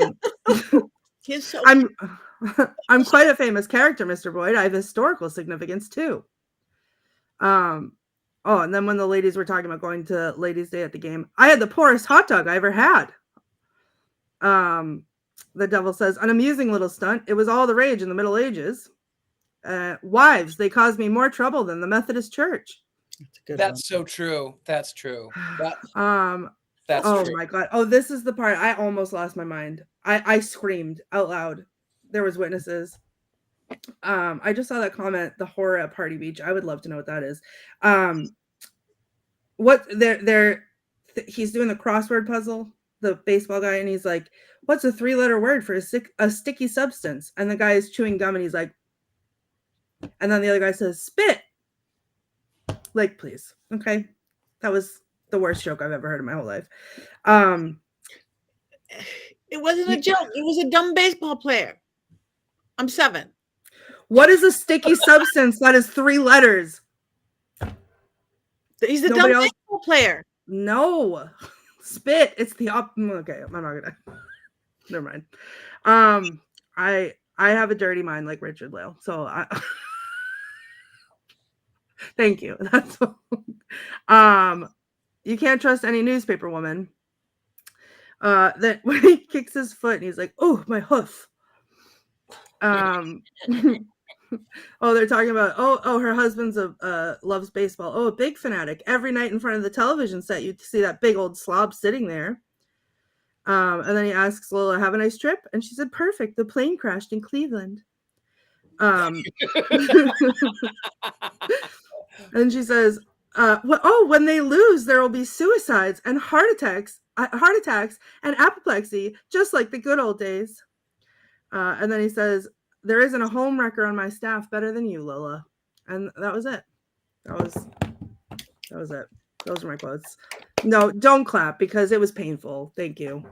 quite a famous character, Mr. Boyd. I have historical significance too. And then when the ladies were talking about going to ladies' day at the game, I had the poorest hot dog I ever had. The devil says, an amusing little stunt. It was all the rage in the Middle Ages. Wives, they caused me more trouble than the Methodist Church. That's so true. That's true. That's true. My God. Oh, this is the part I almost lost my mind. I screamed out loud. There was witnesses. I just saw that comment, the horror at Party Beach. I would love to know what that is. He's doing the crossword puzzle, the baseball guy, and he's like, what's a 3-letter word for a sticky substance? And the guy is chewing gum and he's like, and then the other guy says, spit. Like, please. Okay. That was the worst joke I've ever heard in my whole life. It wasn't a joke. It was a dumb baseball player. I'm 7. What is a sticky substance that is 3 letters? He's a dumb baseball player. No. Spit. It's the okay, I'm not gonna. Never mind. I have a dirty mind like Richard-Lael. So thank you. That's all. You can't trust any newspaper woman. That when he kicks his foot and he's like, oh, my hoof. They're talking about her husband's loves baseball. Oh, a big fanatic. Every night in front of the television set, you see that big old slob sitting there. And then he asks Lola, have a nice trip? And she said, perfect. The plane crashed in Cleveland. And she says, when they lose, there will be suicides and heart attacks and apoplexy, just like the good old days. And then he says, there isn't a home wrecker on my staff better than you, Lola. And that was it. That was it. Those were my quotes. No, don't clap because it was painful. Thank you.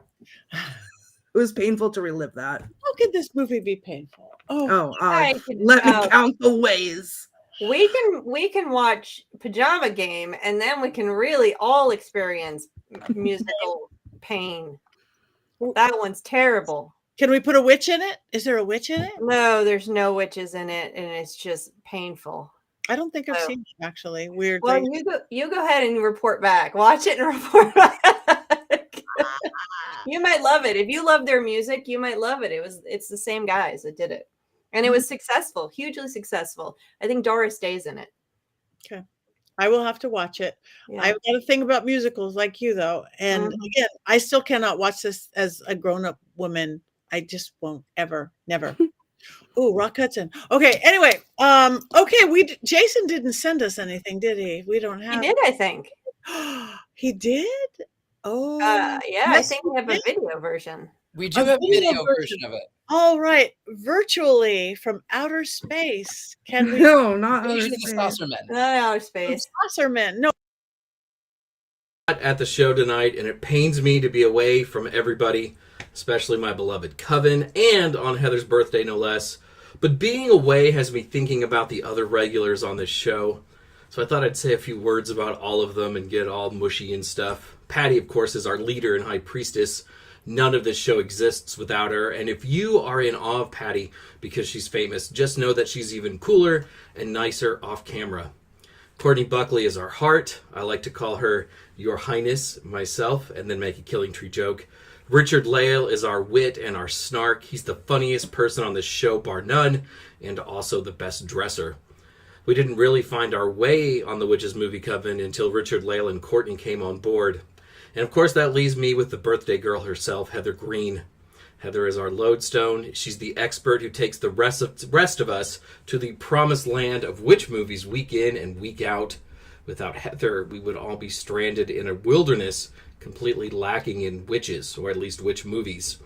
It was painful to relive that. How could this movie be painful? Let me count the ways. We can watch Pajama Game and then we can really all experience musical pain. That one's terrible. Can we put a witch in it? Is there a witch in it? No, there's no witches in it, and it's just painful. I don't think I've seen it, actually. Weirdly. Well, you go ahead and report back. Watch it and report back. You might love it. If you love their music, you might love it. It's the same guys that did it. And it was successful, hugely successful. I think Doris Day's in it. Okay. I will have to watch it. Yeah. I've got a thing about musicals like you, though. And again, I still cannot watch this as a grown-up woman. I just won't ever, never. Ooh, Rock Hudson. Okay. Anyway, Jason didn't send us anything, did he? We don't have. He did, I think. He did? Oh, yeah. I think we have a video version. We do A have video video version of it. All right, virtually from outer space. Can we? No, not outer Invasion of the space. Saucer Men. Not outer space. Saucerman. No, At the show tonight, and it pains me to be away from everybody, especially my beloved Coven, and on Heather's birthday, no less. But being away has me thinking about the other regulars on this show. So I thought I'd say a few words about all of them and get all mushy and stuff. Patti, of course, is our leader and high priestess. None of this show exists without her. And if you are in awe of Patti because she's famous, just know that she's even cooler and nicer off camera. Courtney Buckley is our heart. I like to call her Your Highness myself and then make a Killing Tree joke. Richard-Lael is our wit and our snark. He's the funniest person on this show, bar none, and also the best dresser. We didn't really find our way on the Witches Movie Coven until Richard-Lael and Courtney came on board. And of course that leaves me with the birthday girl herself, Heather Greene. Heather is our lodestone. She's the expert who takes the rest of us to the promised land of witch movies week in and week out. Without Heather, we would all be stranded in a wilderness completely lacking in witches, or at least witch movies.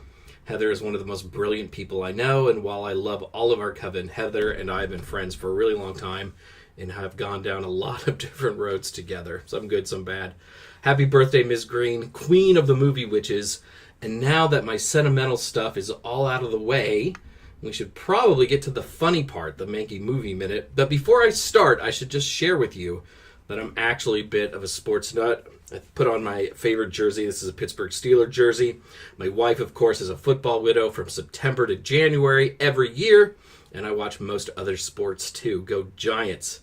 Heather is one of the most brilliant people I know, and while I love all of our coven, Heather and I have been friends for a really long time and have gone down a lot of different roads together. Some good, some bad. Happy birthday, Ms. Greene, queen of the movie witches. And now that my sentimental stuff is all out of the way, we should probably get to the funny part, the Mankey Movie Minute. But before I start, I should just share with you that I'm actually a bit of a sports nut. I put on my favorite jersey. This is a Pittsburgh Steelers jersey. My wife, of course, is a football widow from September to January every year. And I watch most other sports too. Go Giants.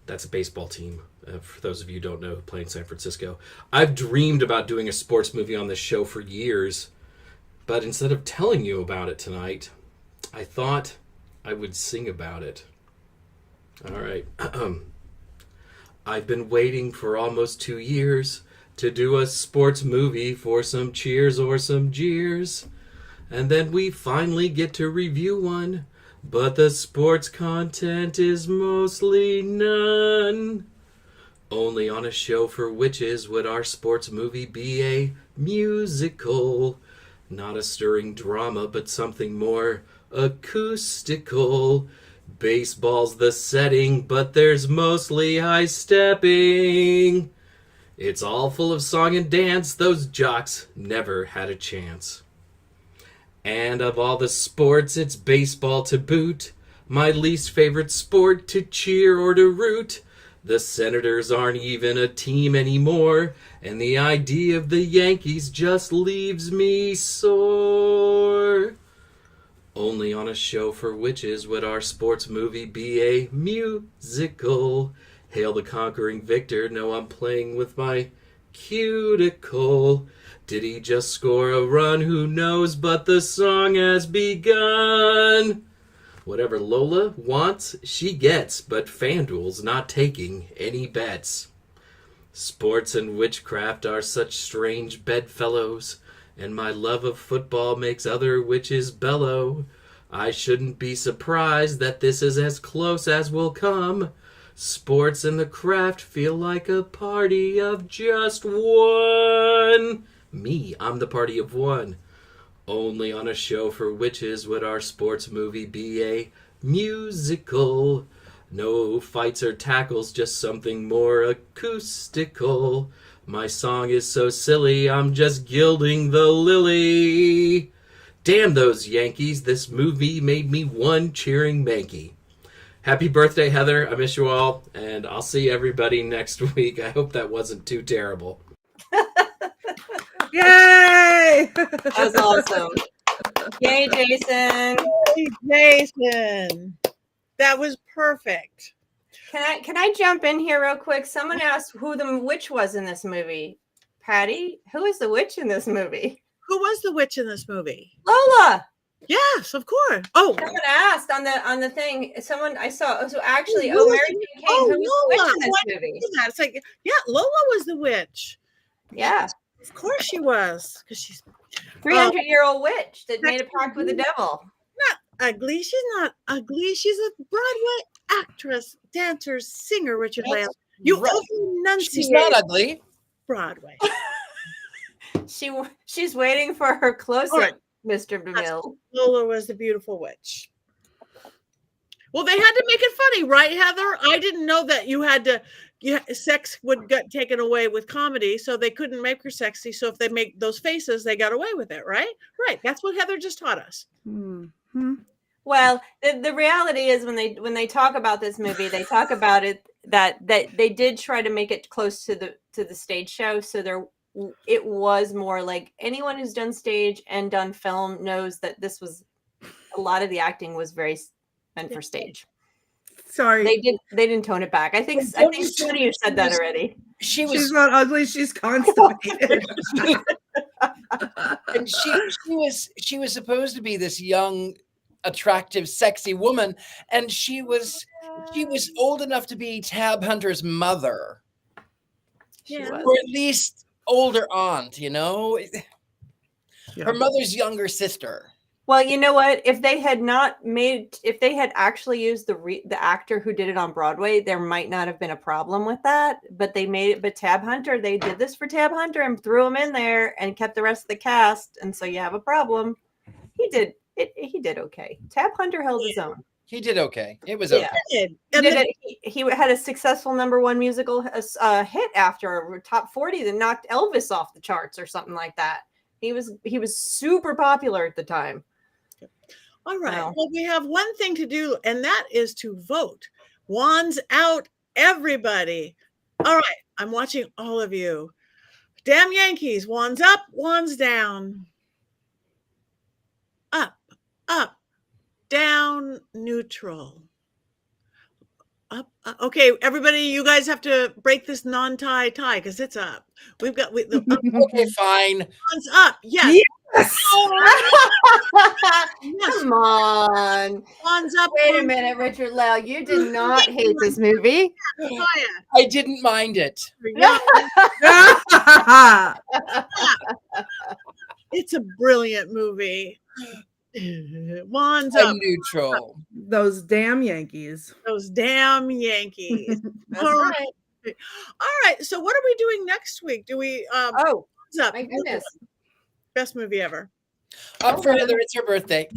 That's a baseball team. For those of you who don't know who play in San Francisco. I've dreamed about doing a sports movie on this show for years. But instead of telling you about it tonight, I thought I would sing about it. All right. I've been waiting for almost 2 years to do a sports movie for some cheers or some jeers. And then we finally get to review one. But the sports content is mostly none. Only on a show for witches would our sports movie be a musical. Not a stirring drama, but something more acoustical. Baseball's the setting, but there's mostly high stepping. It's all full of song and dance, those jocks never had a chance. And of all the sports, it's baseball to boot. My least favorite sport to cheer or to root. The Senators aren't even a team anymore, and the idea of the Yankees just leaves me sore. Only on a show for witches would our sports movie be a musical. Hail the conquering victor, no, I'm playing with my cuticle. Did he just score a run? Who knows, but the song has begun. Whatever Lola wants, she gets, but FanDuel's not taking any bets. Sports and witchcraft are such strange bedfellows, and my love of football makes other witches bellow. I shouldn't be surprised that this is as close as we'll come. Sports and the craft feel like a party of just one. Me, I'm the party of one. Only on a show for witches would our sports movie be a musical. No fights or tackles, just something more acoustical. My song is so silly, I'm just gilding the lily. Damn those Yankees, this movie made me one cheering Mankey. Happy birthday, Heather. I miss you all, and I'll see everybody next week. I hope that wasn't too terrible. Yay! That was awesome. Yay, Jason. hey, Jason. That was perfect. Can I jump in here real quick? Someone asked who the witch was in this movie. Patti, who is the witch in this movie? Who was the witch in this movie? Lola. Yes, of course. Oh, Someone asked on the thing. Someone I saw. So actually, Lola. Mary Jane Kane, who was the Lola. witch in this Why movie? did that? It's like, yeah, Lola was the witch. Yeah, Of course she was, because she's 300-year-old witch that made a pact with the devil. not ugly. She's not ugly. She's a Broadway actress, dancer, singer. Richard-Lael. You Right. over-enunciate She's not ugly. Broadway. She's waiting for her close-up. All right. Mr. DeMille. Lola was the beautiful witch. Well, they had to make it funny, right, Heather? I didn't know that sex would get taken away with comedy, so they couldn't make her sexy. So if they make those faces, they got away with it, right? Right. That's what Heather just taught us. Mm-hmm. Well, the reality is when they talk about this movie, they talk about it that they did try to make it close to the stage show. So it was more like anyone who's done stage and done film knows that this was a lot of the acting was very meant for stage. Sorry, they didn't tone it back. I think some of you said that already. She's not ugly. She's constipated. And she was supposed to be this young, attractive, sexy woman, and she was old enough to be Tab Hunter's mother, or at least older aunt. You know, her mother's younger sister. Well, you know what? If they had actually used the actor who did it on Broadway, there might not have been a problem with that. But they made it. But Tab Hunter, they did this for Tab Hunter and threw him in there and kept the rest of the cast, and so you have a problem. He did okay. Tab Hunter held his own. He did okay. It was okay. He had a successful #1 musical hit after a top 40 that knocked Elvis off the charts or something like that. He was super popular at the time. All right. Well, we have one thing to do, and that is to vote. Wands out, everybody. All right. I'm watching all of you. Damn Yankees. Wands up, wands down. Up, up, down, neutral. Up. Okay, everybody, you guys have to break this non-tie tie because it's up. We've got okay, fine. Wands up. Yes. Come on. Wands up. Wait a minute, Richard-Lael. You did not hate this movie. I didn't mind it. It's a brilliant movie. Wands up. Neutral. Those damn Yankees. Those damn Yankees. That's right. All right. So what are we doing next week? Do we Wands up. My goodness. Best movie ever. Up for Heather, it's her birthday.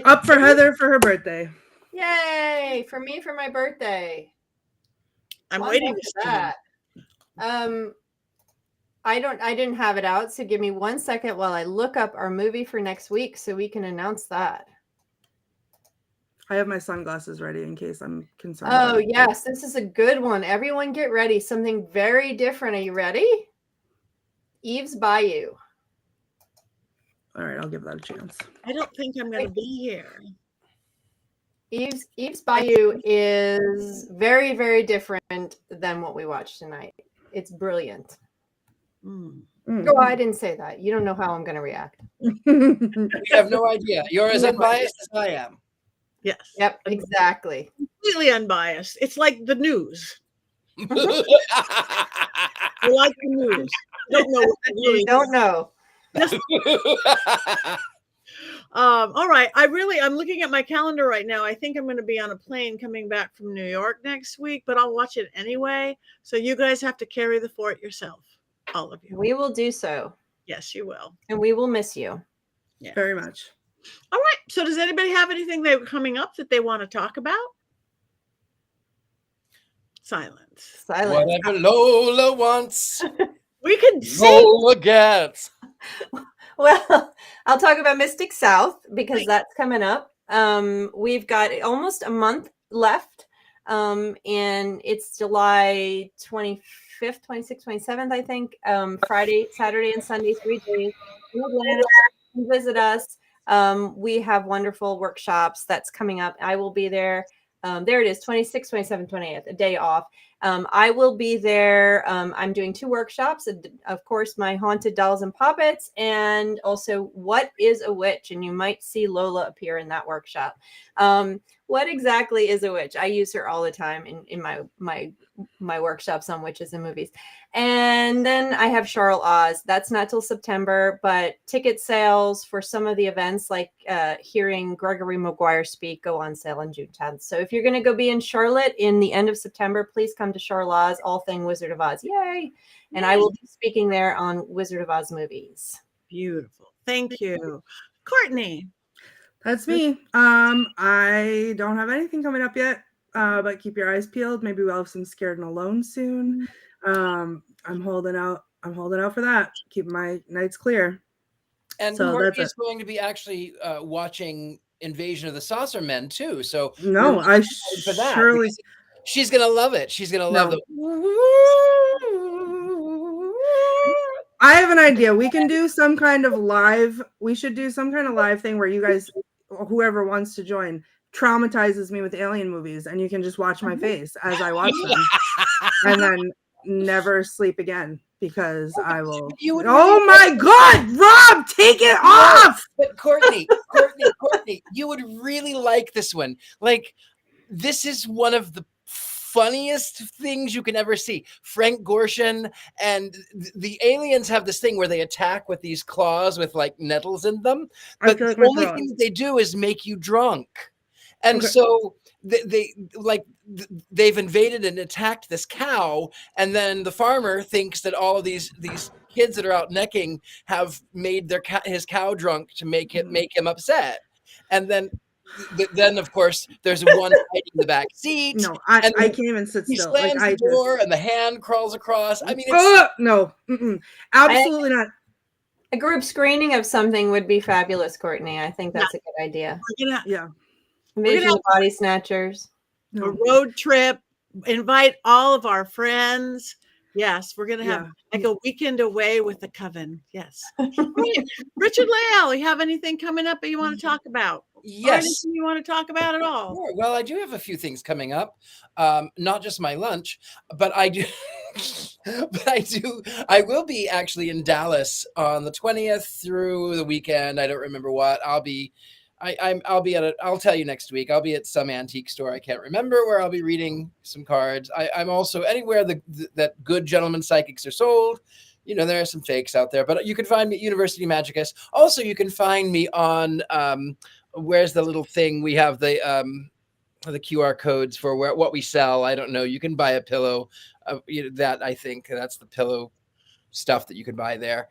Up for Heather for her birthday. Yay! For me for my birthday. I'm waiting for that. I didn't have it out, so give me 1 second while I look up our movie for next week so we can announce that. I have my sunglasses ready in case I'm concerned. Oh, yes, this is a good one. Everyone get ready. Something very different. Are you ready? Eve's Bayou. All right, I'll give that a chance. I don't think I'm going to be here. Eve's Bayou is very, very different than what we watched tonight. It's brilliant. Oh, I didn't say that. You don't know how I'm going to react. You have no idea. You're as unbiased as I am. Yes. Yep, exactly. Completely unbiased. It's like the news. You like the news. You don't know what the news You don't know. All right. I'm looking at my calendar right now. I think I'm going to be on a plane coming back from New York next week, but I'll watch it anyway. So you guys have to carry the fort yourself. All of you. We will do so. Yes, you will. And we will miss you. Yeah. Very much. All right. So does anybody have anything they're coming up that they want to talk about? Silence. Whatever Lola wants, We can see. Lola gets. Well, I'll talk about Mystic South because that's coming up. We've got almost a month left. And it's July 25th, 26th, 27th, I think. Friday, Saturday, and Sunday, 3 days. Visit us. We have wonderful workshops that's coming up. I will be there. There it is, 26th, 27th, 28th, a day off. I will be there. I'm doing 2 workshops. Of course, my haunted dolls and puppets, and also what is a witch? And you might see Lola appear in that workshop. What exactly is a witch? I use her all the time in my workshops on witches and movies. And then I have Charlotte Oz. That's not till September, but ticket sales for some of the events, like hearing Gregory Maguire speak, go on sale on June 10th. So if you're going to go be in Charlotte in the end of September, please come to Charlotte Oz, all thing Wizard of Oz. Yay! And I will be speaking there on Wizard of Oz movies. Beautiful. Thank you. Courtney. That's me. I don't have anything coming up yet, but keep your eyes peeled. Maybe we'll have some Scared and Alone soon. I'm holding out. I'm holding out for that. Keep my nights clear. And So Courtney that's is going to be actually watching Invasion of the Saucer Men too. So No, we're I excited for that surely because she's gonna love it. She's gonna love No. the. I have an idea. We can do some kind of live. We should do some kind of live thing where you guys, whoever wants to join, traumatizes me with alien movies, and you can just watch my face as I watch them, and then never sleep again because I will. You would Oh really my God, Rob, take it off! But Courtney, you would really like this one. Like, this is one of the funniest things you can ever see. Frank Gorshin and the aliens have this thing where they attack with these claws with like nettles in them. I But feel like the my only throat. thing that they do is make you drunk. And Okay. so they've invaded and attacked this cow, and then the farmer thinks that all of these kids that are out necking have made his cow drunk to make him upset. And then of course there's one hiding in the back seat. No, I and can't even sit he still. Like slams I the door and the hand crawls across. I mean, no, absolutely not. A group screening of something would be fabulous, Courtney. I think that's a good idea. Yeah. Invasion of Body Snatchers. A road trip. Invite all of our friends. Yes, we're gonna have like a weekend away with the coven. Yes. Richard-Lael, you have anything coming up that you want to talk about? Yes. Or anything you want to talk about at all? Sure. Well, I do have a few things coming up. Not just my lunch, but I do. I will be actually in Dallas on the 20th through the weekend. I don't remember what. I'll be I'll tell you next week. I'll be at some antique store. I can't remember where I'll be reading some cards. I'm also anywhere that good gentlemen psychics are sold. You know, there are some fakes out there, but you can find me at University Magicus. Also, you can find me on where's the little thing we have the QR codes for what we sell. I don't know. You can buy a pillow. That I think that's the pillow stuff that you can buy there.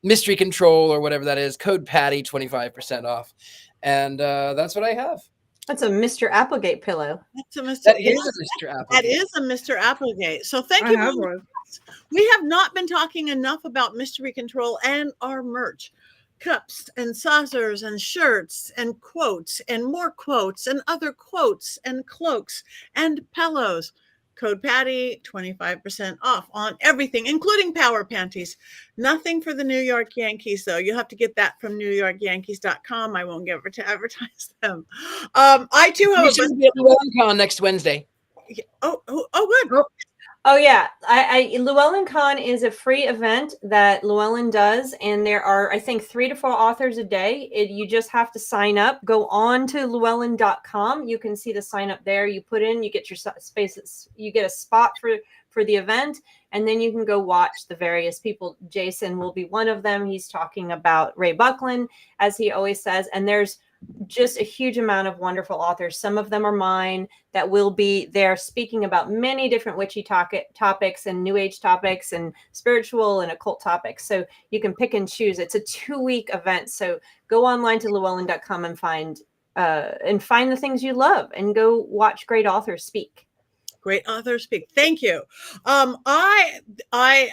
Mystery Control or whatever that is. Code Patti 25% off, and that's what I have. That's a Mr. Applegate pillow. That is a Mr. Applegate. That is a Mr. Applegate. So thank I you. have one. We have not been talking enough about Mystery Control and our merch. Cups and saucers and shirts and quotes and more quotes and other quotes and cloaks and pillows. Code Patti, 25% off on everything, including power panties. Nothing for the New York Yankees, though. You'll have to get that from NewYorkYankees.com. I won't get to advertise them. I too have a be at LlewelynCon next Wednesday. Oh, good. Oh yeah, LlewelynCon is a free event that Llewellyn does, and there are, I think, 3 to 4 authors a day. You just have to sign up. Go on to Llewellyn.com. You can see the sign up there. You put in, you get your spaces, you get a spot for the event, and then you can go watch the various people. Jason will be one of them. He's talking about Ray Buckland, as he always says, and there's just a huge amount of wonderful authors. Some of them are mine that will be there speaking about many different witchy topics and new age topics and spiritual and occult topics. So you can pick and choose. It's a 2-week event. So go online to Llewellyn.com and find the things you love and go watch great authors speak. Great authors speak. Thank you. I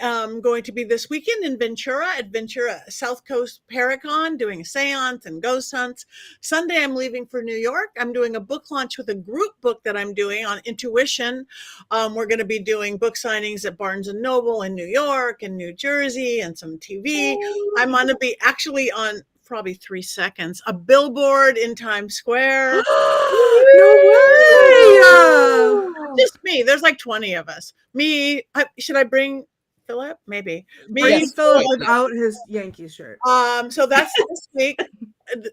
am going to be this weekend in Ventura at Ventura South Coast Paracon doing a seance and ghost hunts. Sunday, I'm leaving for New York. I'm doing a book launch with a group book that I'm doing on intuition. We're going to be doing book signings at Barnes & Noble in New York and New Jersey and some TV. I'm going to be actually on probably 3 seconds, a billboard in Times Square. No way! Just me. There's like 20 of us. Me. Should I bring Philip? Maybe. Bring Philip without his Yankee shirt. So that's this week,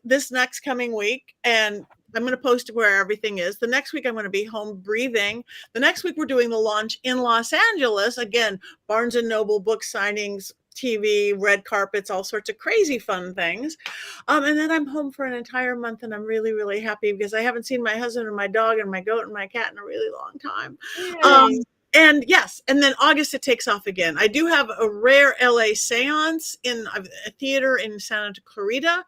this next coming week, and I'm going to post where everything is. The next week, I'm going to be home breathing. The next week, we're doing the launch in Los Angeles. Again, Barnes & Noble book signings, TV, red carpets, all sorts of crazy fun things. And then I'm home for an entire month, and I'm really, really happy because I haven't seen my husband and my dog and my goat and my cat in a really long time. And yes, and then August it takes off again. I do have a rare LA seance in a theater in Santa Clarita,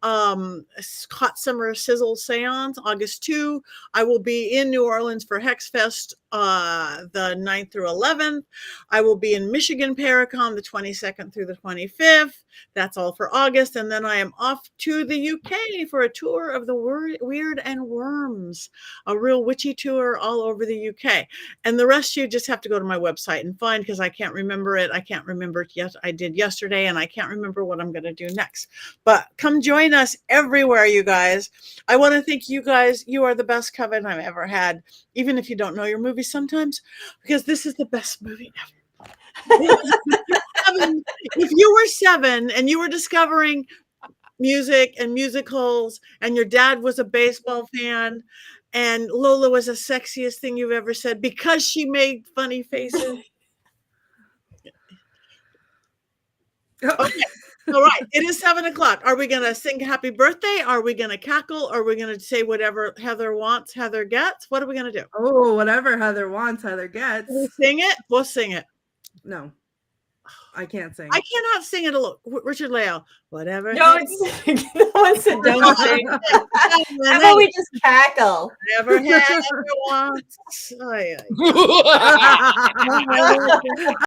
hot summer sizzle seance, August 2. I will be in New Orleans for Hex Fest the 9th through 11th. I will be in Michigan Paracon the 22nd through the 25th. That's all for August. And then I am off to the UK for a tour of the Weird and Worms, a real witchy tour all over the UK. And the rest you just have to go to my website and find, because I can't remember it. I can't remember it yet. I did yesterday, and I can't remember what I'm going to do next. But come join us everywhere, you guys. I want to thank you guys. You are the best coven I've ever had, even if you don't know your movies sometimes, because this is the best movie ever. If you were 7 and you were discovering music and musicals, and your dad was a baseball fan, and Lola was the sexiest thing you've ever said because she made funny faces. Okay. All right. It is 7 o'clock. Are we going to sing happy birthday? Are we going to cackle? Are we going to say whatever Heather wants, Heather gets? What are we going to do? Oh, whatever Heather wants, Heather gets. Can we sing it? We'll sing it. No, I can't sing. I cannot sing it alone. Richard-Lael, whatever. Don't no one said don't sing. How about we just cackle? Whatever Heather wants. Oh, yeah.